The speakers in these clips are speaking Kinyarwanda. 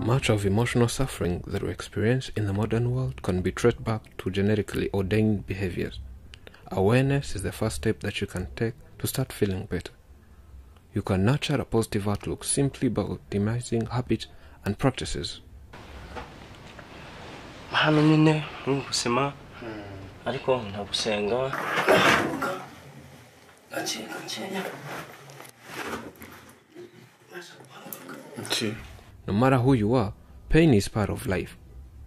Much of emotional suffering that we experience in the modern world can be traced back to genetically ordained behaviors. Awareness is the first step that you can take to start feeling better. You can nurture a positive outlook simply by optimizing habits and practices. No matter who you are, pain is part of life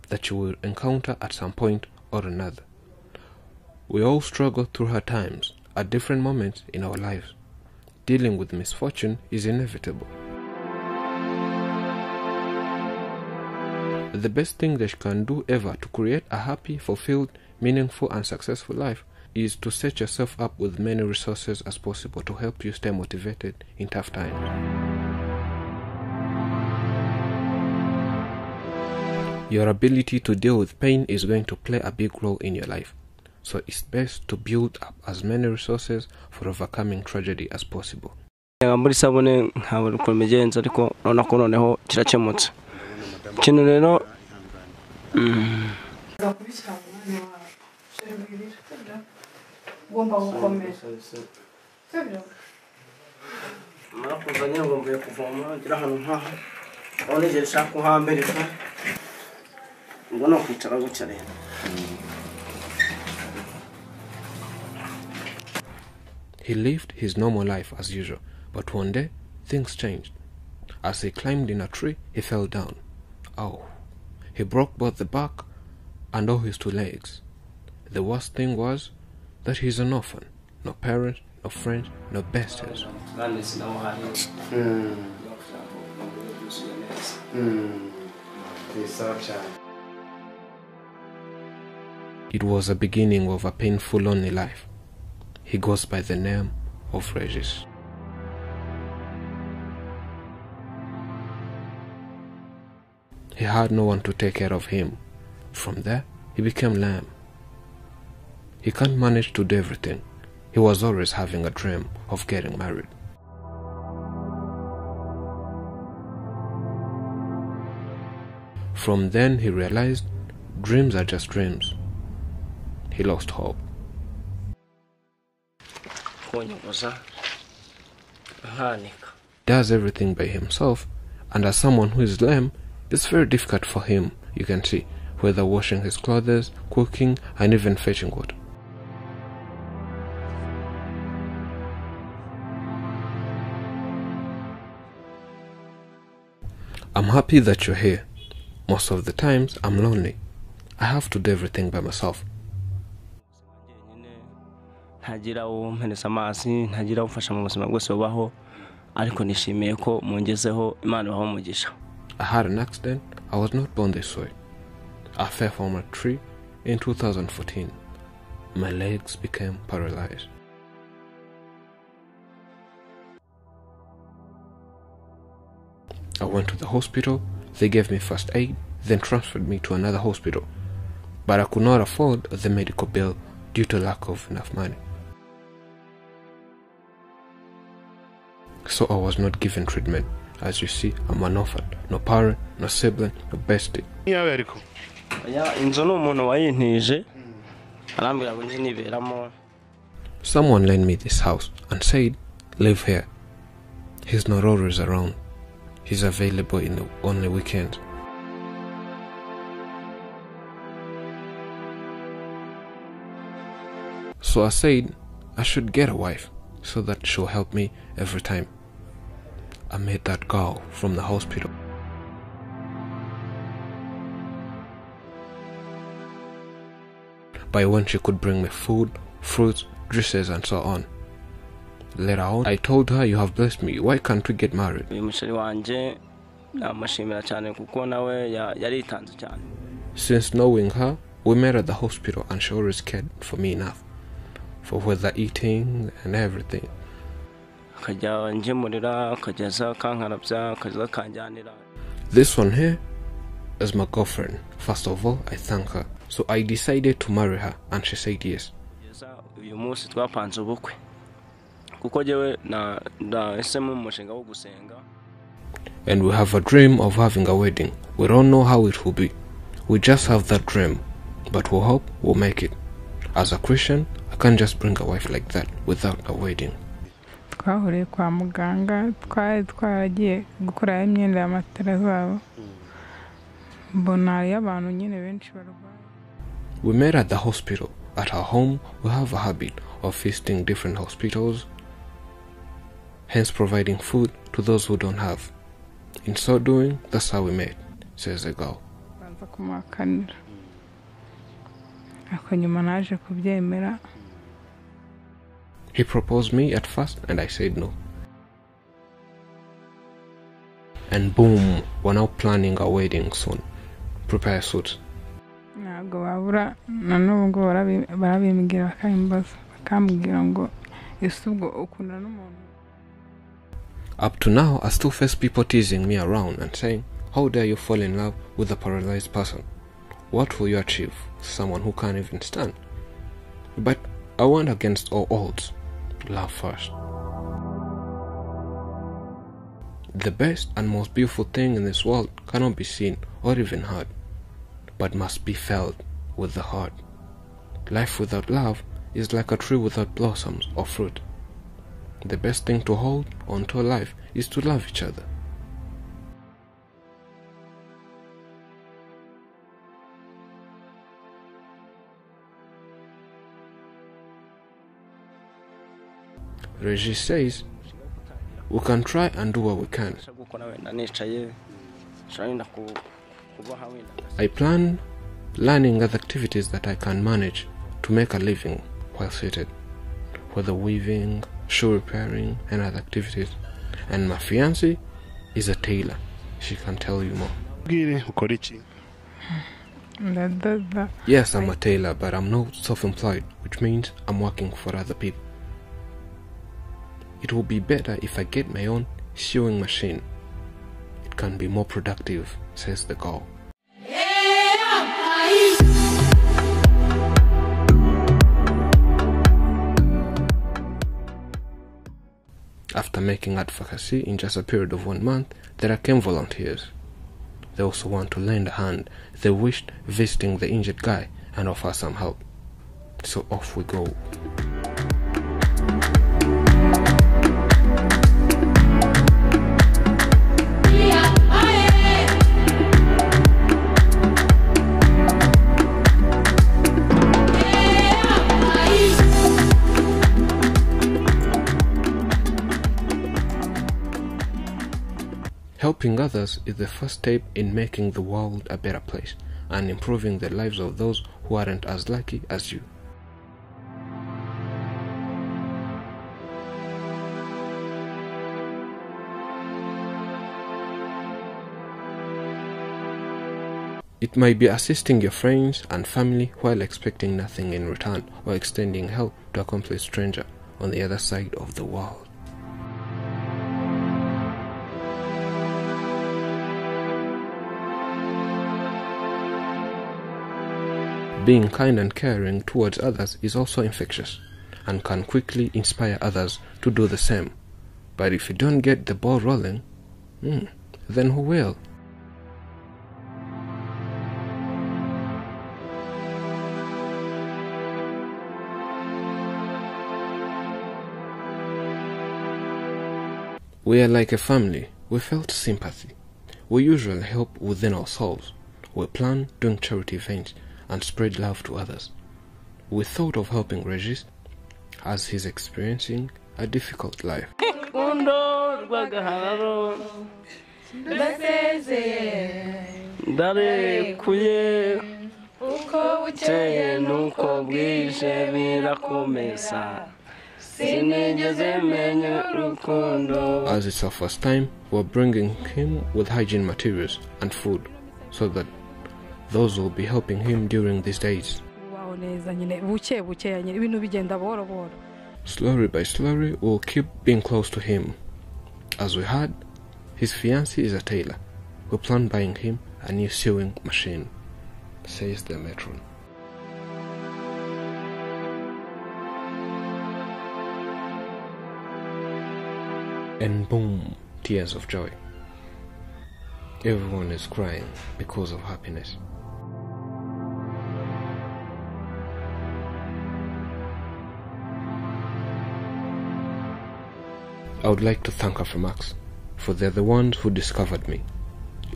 that you will encounter at some point or another. We all struggle through hard times at different moments in our lives. Dealing with misfortune is inevitable. The best thing that you can do ever to create a happy, fulfilled, meaningful and successful life is to set yourself up with many resources as possible to help you stay motivated in tough times. Your ability to deal with pain is going to play a big role in your life, so it's best to build up as many resources for overcoming tragedy as possible. He lived his normal life as usual, but one day, things changed. As he climbed in a tree, he fell down. Oh, he broke both the back and all his 2 legs. The worst thing was that he's an orphan. No parents, no friends, no besties. It was the beginning of a painful, lonely life. He goes by the name of Regis. He had no one to take care of him. From there, he became lame. He can't manage to do everything. He was always having a dream of getting married. From then, he realized dreams are just dreams. He lost hope. Does everything by himself, and as someone who is lame, it's very difficult for him, you can see, whether washing his clothes, cooking, and even fetching water. I'm happy that you're here. Most of the times, I'm lonely. I have to do everything by myself. I had an accident. I was not born this way. I fell from a tree in 2014. My legs became paralyzed. I went to the hospital. They gave me first aid, then transferred me to another hospital. But I could not afford the medical bill due to lack of enough money. So I was not given treatment. As you see, I'm an orphan. No parent, no sibling, no bestie. Someone lent me this house and said, live here. He's not always around. He's available in the only weekends. So I said I should get a wife so that she'll help me every time. I met that girl from the hospital. By when she could bring me food, fruits, juices and so on. Later on, I told her, you have blessed me, why can't we get married? Since knowing her, we met at the hospital and she always cared for me enough. For whether eating and everything. This one here is my girlfriend. First of all, I thank her. So I decided to marry her and she said yes. And we have a dream of having a wedding. We don't know how it will be. We just have that dream, but we hope we'll make it. As a Christian, I can't just bring a wife like that without a wedding. Twahuriye kwa muganga, twaragiye gukora imyenda y'amatara zabo. Mbona hariyo abantu nyine benshi barwaye. We met at the hospital. At our home, we have a habit of visiting different hospitals, hence providing food to those who don't have. In so doing, that's how we met, says the girl. Banza kumuhakanira. Ako nyuma naje kubyemera. He proposed me at first and I said no. And boom, we're now planning our wedding soon. Prepare suits. Ntabwo babura na n'ubwo barabimbwira bakambwira ngo ese ubwo ukunda n'umuntu. Up to now, I still face people teasing me around and saying, how dare you fall in love with a paralyzed person? What will you achieve? Someone who can't even stand. But I went against all odds. Love first. The best and most beautiful thing in this world cannot be seen or even heard, but must be felt with the heart. Life without love is like a tree without blossoms or fruit. The best thing to hold onto life is to love each other. Regis says, we can try and do what we can. I plan learning other activities that I can manage to make a living while seated, whether weaving, shoe repairing, and other activities. And my fiancée is a tailor. She can tell you more. Yes, I'm a tailor, but I'm not self-employed, which means I'm working for other people. It will be better if I get my own sewing machine. It can be more productive, says the girl. After making advocacy in just a period of 1 month, there came volunteers. They also want to lend a hand. They wished visiting the injured guy and offer some help. So off we go. Helping others is the first step in making the world a better place and improving the lives of those who aren't as lucky as you. It might be assisting your friends and family while expecting nothing in return, or extending help to a complete stranger on the other side of the world. Being kind and caring towards others is also infectious and can quickly inspire others to do the same. But if you don't get the ball rolling, then who will? We are like a family. We felt sympathy. We usually help within ourselves. We plan doing charity events and spread love to others. We thought of helping Regis as he's experiencing a difficult life. As it's our first time, we're bringing him with hygiene materials and food so that those will be helping him during these days. Slowly by slowly, we'll keep being close to him. As we heard, his fiancée is a tailor. We plan buying him a new sewing machine, says the matron. And boom, tears of joy. Everyone is crying because of happiness. I would like to thank Afrimax, for they're the ones who discovered me.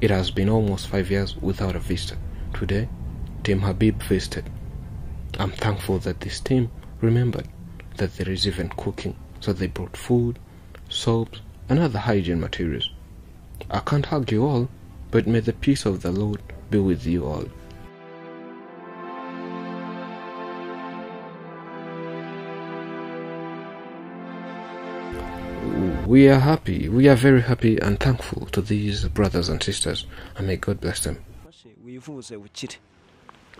It has been almost 5 years without a visitor. Today, Team Habib visited. I'm thankful that this team remembered that there is even cooking, so they brought food, soaps, and other hygiene materials. I can't hug you all, but may the peace of the Lord be with you all. We are very happy and thankful to these brothers and sisters, and may God bless them.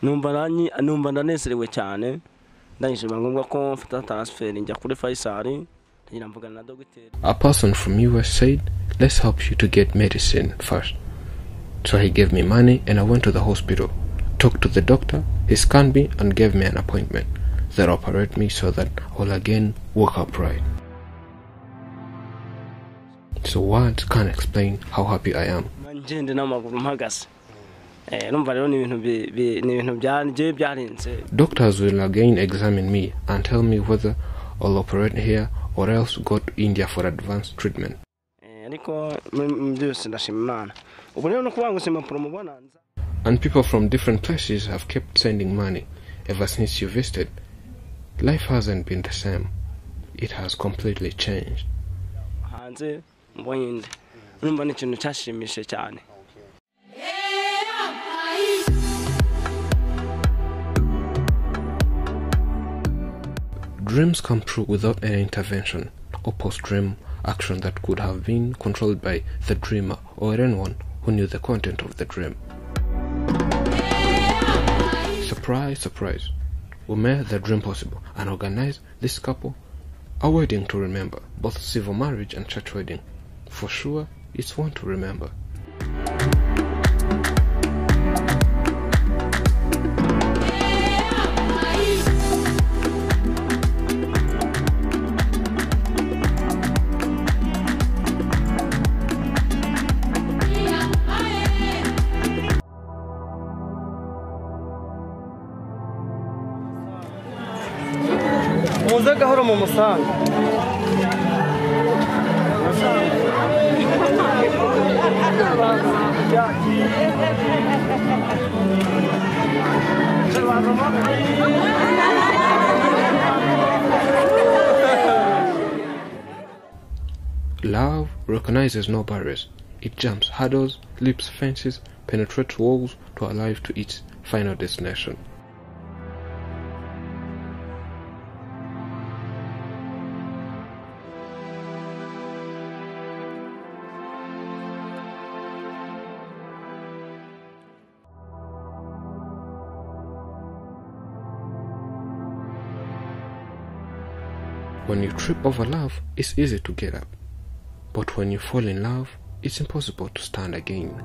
numva ndanezerewe cyane ndangije ngombwa ko mfata transfer njya kuri Faisal ngira mvugana na dogiteri. A person from US said, let's help you to get medicine first. So he gave me money and I went to the hospital, talked to the doctor, he scanned me and gave me an appointment. They'll operate me so that I'll again walk upright. So words can't explain how happy I am. Doctors will again examine me and tell me whether I'll operate here or else go to India for advanced treatment. And people from different places have kept sending money ever since you visited. Life hasn't been the same. It has completely changed. Dreams come true without any intervention or post-dream action that could have been controlled by the dreamer or anyone who knew the content of the dream. Surprise, surprise. We made the dream possible and organized this couple a wedding to remember, both civil marriage and church wedding. For sure, it's one to remember. Love recognizes no barriers. It jumps hurdles, leaps fences, penetrates walls to arrive to its final destination. When you trip over love, it's easy to get up. But when you fall in love, it's impossible to stand again.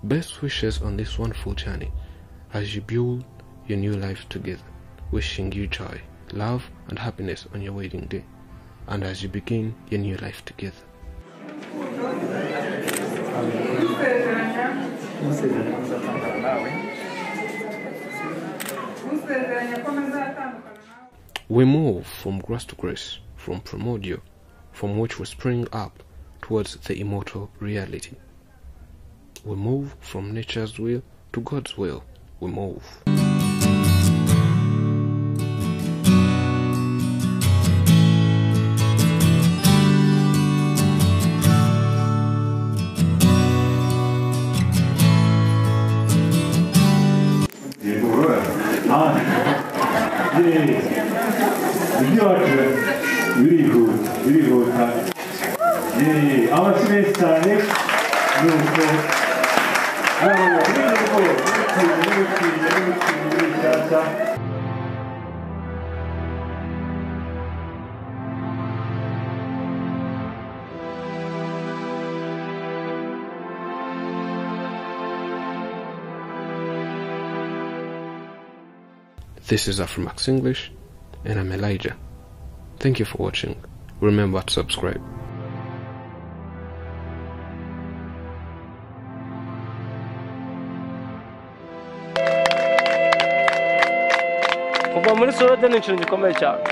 Best wishes on this wonderful journey as you build your new life together. Wishing you joy, love and happiness on your wedding day, and as you begin your new life together. We move from grace to grace, from primordial, from which we spring up towards the immortal reality. We move from nature's will to God's will. We move. ibyacu birihuta abakiresi cyane nuko This is Afromax English, and I'm Elijah. Thank you for watching. Remember to subscribe. kuva muri Suwede ni ikintu gikomeye cyane